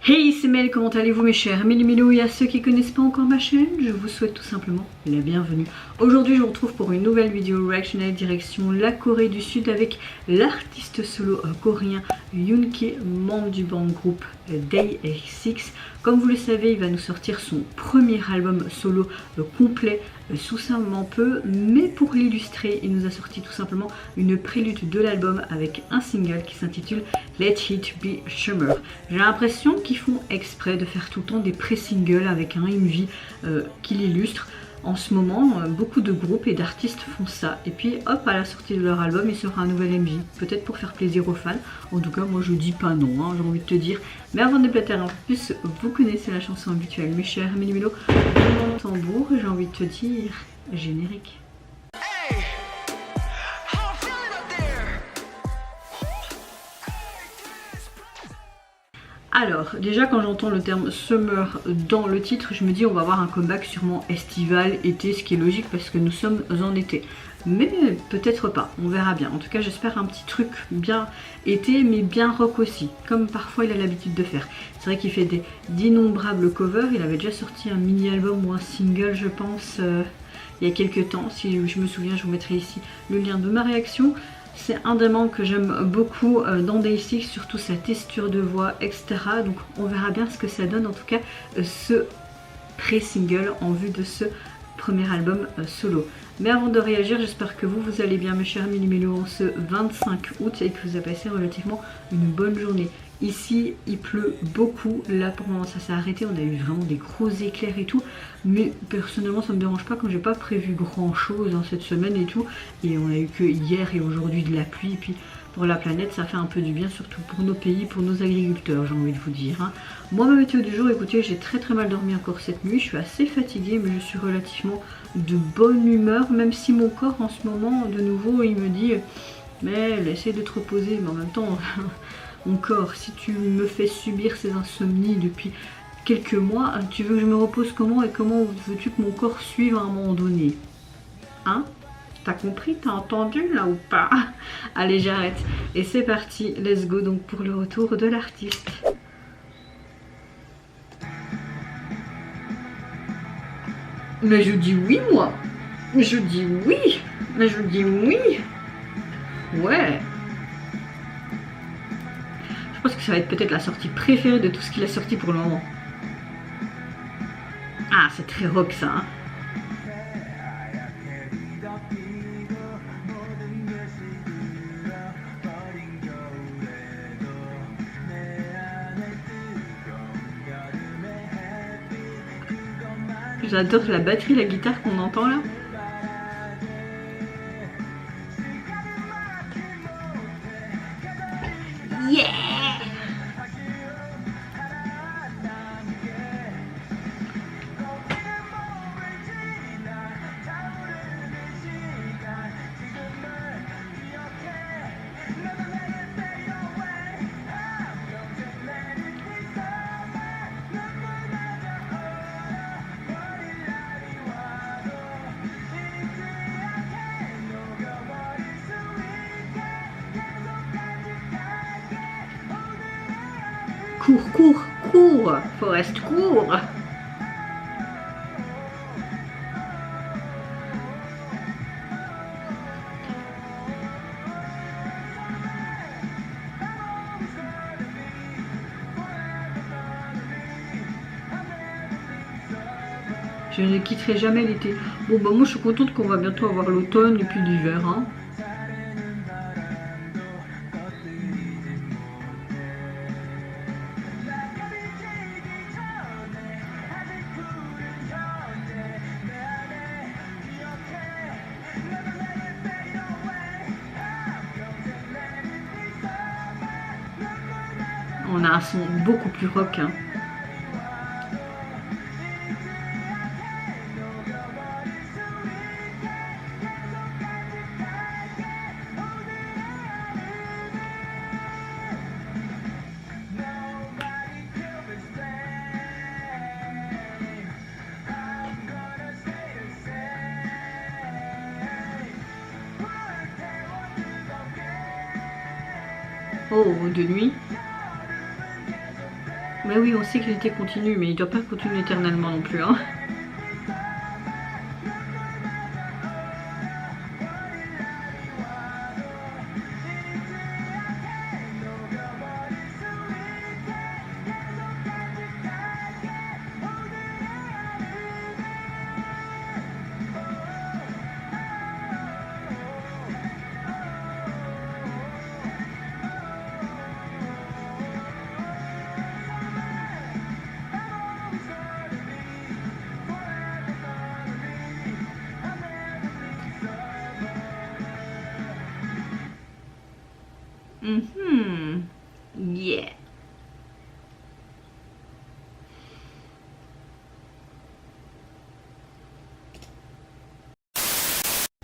Hey, c'est Mel, comment allez-vous mes chers Méli-Mélo, et à ceux qui connaissent pas encore ma chaîne, je vous souhaite tout simplement la bienvenue. Aujourd'hui je vous retrouve pour une nouvelle vidéo reactionnelle direction la Corée du Sud avec l'artiste solo coréen Yoonki, membre du band groupe Day 6. Comme vous le savez, il va nous sortir son premier album solo complet sous simplement peu, mais pour l'illustrer, il nous a sorti tout simplement une prélude de l'album avec un single qui s'intitule Let It Be Summer. J'ai l'impression qu'ils font exprès de faire tout le temps des pré-singles avec un MV qui l'illustre. En ce moment, beaucoup de groupes et d'artistes font ça. Et puis hop, à la sortie de leur album, il sera un nouvel MV. Peut-être pour faire plaisir aux fans. En tout cas, moi je dis pas non, hein, j'ai envie de te dire. Mais avant de déblatérer un peu plus, vous connaissez la chanson habituelle, mes chers Méli-Mélo. Mon tambour, j'ai envie de te dire générique. Alors, déjà quand j'entends le terme summer dans le titre, je me dis on va avoir un comeback sûrement estival, été, ce qui est logique parce que nous sommes en été. Mais peut-être pas, on verra bien. En tout cas, j'espère un petit truc bien été, mais bien rock aussi, comme parfois il a l'habitude de faire. C'est vrai qu'il fait d'innombrables covers, il avait déjà sorti un mini-album ou un single, je pense, il y a quelques temps. Si je me souviens, je vous mettrai ici le lien de ma réaction. C'est un des membres que j'aime beaucoup dans Day 6, surtout sa texture de voix, etc. Donc on verra bien ce que ça donne, en tout cas ce pré-single en vue de ce premier album solo. Mais avant de réagir, j'espère que vous allez bien mes chers Méli-Mélo en ce 25 août et que vous avez passé relativement une bonne journée. Ici il pleut beaucoup, là pour le moment ça s'est arrêté, on a eu vraiment des gros éclairs et tout, mais personnellement ça me dérange pas quand j'ai pas prévu grand chose cette semaine et tout, et on a eu que hier et aujourd'hui de la pluie, et puis pour la planète ça fait un peu du bien, surtout pour nos pays, pour nos agriculteurs, j'ai envie de vous dire, hein. Moi ma météo du jour, écoutez, j'ai très mal dormi encore cette nuit, je suis assez fatiguée mais je suis relativement de bonne humeur, même si mon corps en ce moment de nouveau il me dit mais essaye de te reposer, mais en même temps mon corps, si tu me fais subir ces insomnies depuis quelques mois, tu veux que je me repose comment et comment veux-tu que mon corps suive à un moment donné? Hein? T'as compris? T'as entendu là ou pas? Allez, j'arrête. Et c'est parti, let's go donc pour le retour de l'artiste. Mais je dis oui moi! Je dis oui! Mais je dis oui! Ouais! Je pense que ça va être peut-être la sortie préférée de tout ce qu'il a sorti pour le moment. Ah, c'est très rock ça, hein. J'adore la batterie, la guitare qu'on entend là. Yeah! Cours, cours, cours, Forest, cours. Je ne quitterai jamais l'été. Bon bah moi je suis contente qu'on va bientôt avoir l'automne et puis l'hiver, hein. On a un son beaucoup plus rock, hein. Oh, de nuit. Mais oui, on sait qu'il était continu, mais il doit pas continuer éternellement non plus. Hein. Yeah.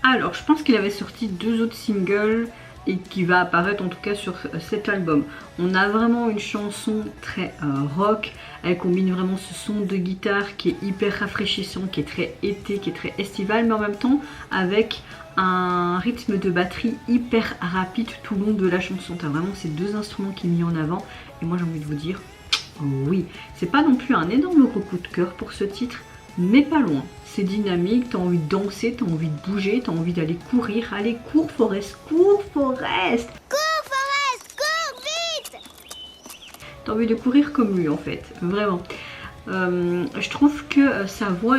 Alors, je pense qu'il avait sorti 2 autres singles et qui va apparaître en tout cas sur cet album. On a vraiment une chanson très rock, elle combine vraiment ce son de guitare qui est hyper rafraîchissant, qui est très été, qui est très estival, mais en même temps avec un rythme de batterie hyper rapide tout le long de la chanson. T'as vraiment ces 2 instruments qui sont mis en avant et moi j'ai envie de vous dire oui. C'est pas non plus un énorme gros coup de cœur pour ce titre, mais pas loin. C'est dynamique, t'as envie de danser, t'as envie de bouger, t'as envie d'aller courir. Allez, cours Forest, cours Forest! Cours Forest, cours vite! T'as envie de courir comme lui en fait, vraiment. Je trouve que sa voix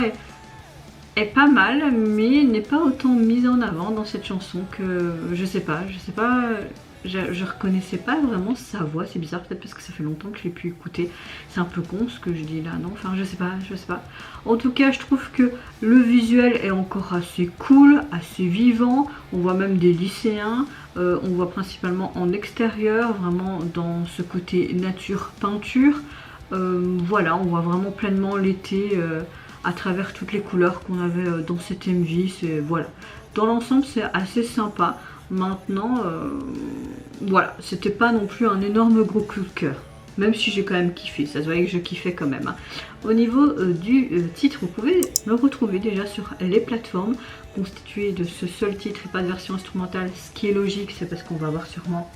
est pas mal, mais n'est pas autant mise en avant dans cette chanson que je sais pas, je reconnaissais pas vraiment sa voix, c'est bizarre, peut-être parce que ça fait longtemps que je l'ai pu écouter. C'est un peu con ce que je dis là, non? Enfin, je sais pas. En tout cas, je trouve que le visuel est encore assez cool, assez vivant. On voit même des lycéens, on voit principalement en extérieur, vraiment dans ce côté nature-peinture. Voilà, on voit vraiment pleinement l'été à travers toutes les couleurs qu'on avait dans cette MV. Voilà. Dans l'ensemble, c'est assez sympa. Maintenant, voilà, c'était pas non plus un énorme gros coup de cœur. Même si j'ai quand même kiffé, ça se voyait que je kiffais quand même. Hein. Au niveau du titre, vous pouvez le retrouver déjà sur les plateformes, constitué de ce seul titre et pas de version instrumentale. Ce qui est logique, c'est parce qu'on va avoir sûrement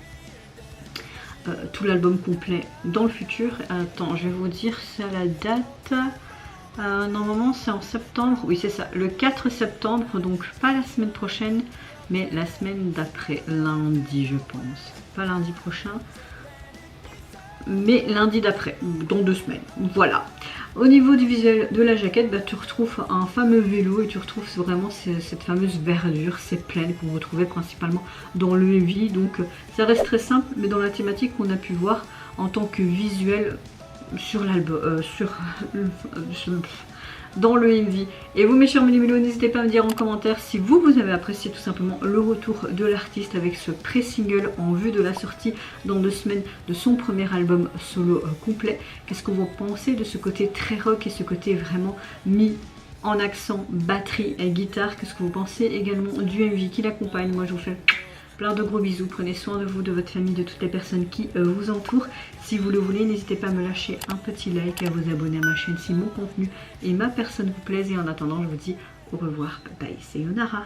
tout l'album complet dans le futur. Attends, je vais vous dire, c'est à la date... normalement c'est en septembre, oui c'est ça, le 4 septembre, donc pas la semaine prochaine, mais la semaine d'après, lundi je pense. Pas lundi prochain, mais lundi d'après, dans 2 semaines, voilà. Au niveau du visuel de la jaquette, tu retrouves un fameux vélo et tu retrouves vraiment cette fameuse verdure, ces plaines qu'on retrouvait principalement dans le MV. Donc ça reste très simple, mais dans la thématique qu'on a pu voir en tant que visuel sur l'album, dans le MV. Et vous mes chers Méli-Mélo, n'hésitez pas à me dire en commentaire si vous avez apprécié tout simplement le retour de l'artiste avec ce pré-single en vue de la sortie dans 2 semaines de son premier album solo complet. Qu'est-ce que vous pensez de ce côté très rock et ce côté vraiment mis en accent batterie et guitare? Qu'est-ce que vous pensez également du MV qui l'accompagne? Moi je vous fais plein de gros bisous, prenez soin de vous, de votre famille, de toutes les personnes qui vous entourent. Si vous le voulez, n'hésitez pas à me lâcher un petit like, à vous abonner à ma chaîne si mon contenu et ma personne vous plaisent. Et en attendant, je vous dis au revoir, bye bye, sayonara.